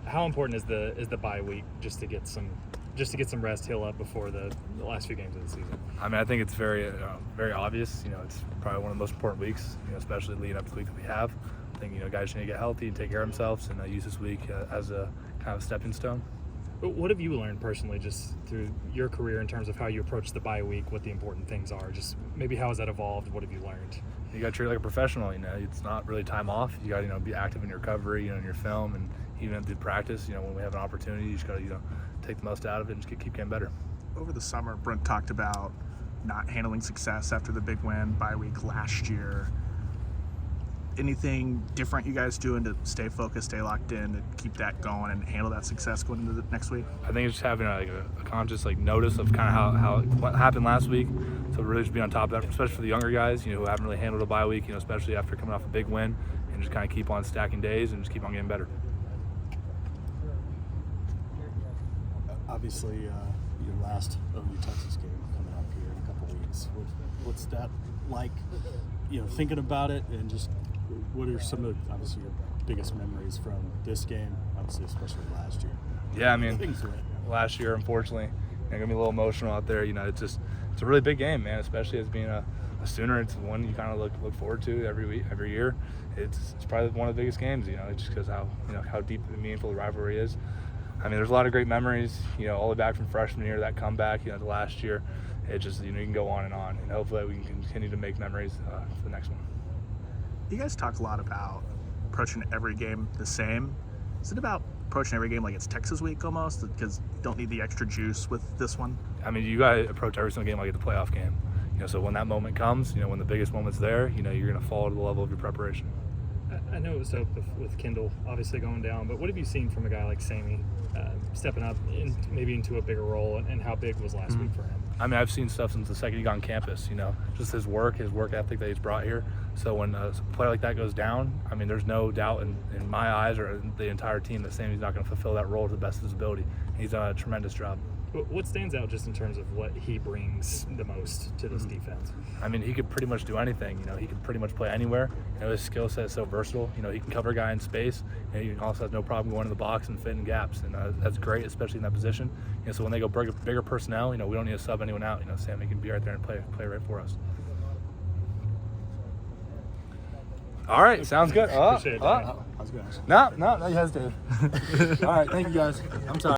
How important is the bye week just to get some rest, heal up before the last few games of the season? I mean, I think it's very obvious. It's probably one of the most important weeks, especially leading up to the week that we have. I think guys need to get healthy and take care of themselves, and use this week as a kind of a stepping stone. But what have you learned personally just through your career in terms of how you approach the bye week, what the important things are? Just maybe how has that evolved? What have you learned? You got to treat it like a professional. It's not really time off. You got to be active in your recovery, in your film, and even through practice. When we have an opportunity, you just got to take the most out of it and just keep getting better. Over the summer, Brent talked about not handling success after the big win bye week last year. Anything different you guys doing to stay focused, stay locked in, to keep that going and handle that success going into the next week? I think it's just having a conscious notice of kind of what happened last week. So really just be on top of that, especially for the younger guys, who haven't really handled a bye week, especially after coming off a big win, and just kind of keep on stacking days and just keep on getting better. Obviously, your last OU Texas game coming up here in a couple weeks. What's that like? Thinking about it, and just what are some of obviously your biggest memories from this game? Obviously, especially last year. Yeah, I mean, things went. Last year, unfortunately, gonna be a little emotional out there. It's a really big game, man. Especially as being a Sooner, it's one you kind of look forward to every year. It's probably one of the biggest games. Just because how deep and meaningful the rivalry is. I mean, there's a lot of great memories, all the way back from freshman year, that comeback, the last year. It just, you can go on, and hopefully we can continue to make memories for the next one. You guys talk a lot about approaching every game the same. Is it about approaching every game like it's Texas week almost, because you don't need the extra juice with this one? I mean, you got to approach every single game like it's a playoff game. So when that moment comes, when the biggest moment's there, you're going to fall to the level of your preparation. I know it was up with Kendall obviously going down, but what have you seen from a guy like Sammy stepping up maybe into a bigger role, and how big was last week for him? I mean, I've seen stuff since the second he got on campus, just his work ethic that he's brought here. So when a player like that goes down, I mean, there's no doubt in my eyes or the entire team that Sammy's not going to fulfill that role to the best of his ability. He's done a tremendous job. What stands out just in terms of what he brings the most to this defense? I mean, he could pretty much do anything. He could pretty much play anywhere. His skill set is so versatile. He can cover a guy in space. He also has no problem going in the box and fitting gaps, and that's great, especially in that position. So when they go bigger personnel, we don't need to sub anyone out. Sammy can be right there and play right for us. All right, sounds good. Appreciate it, Danny. I was going to ask. No, you hesitated. All right, thank you guys. I'm sorry.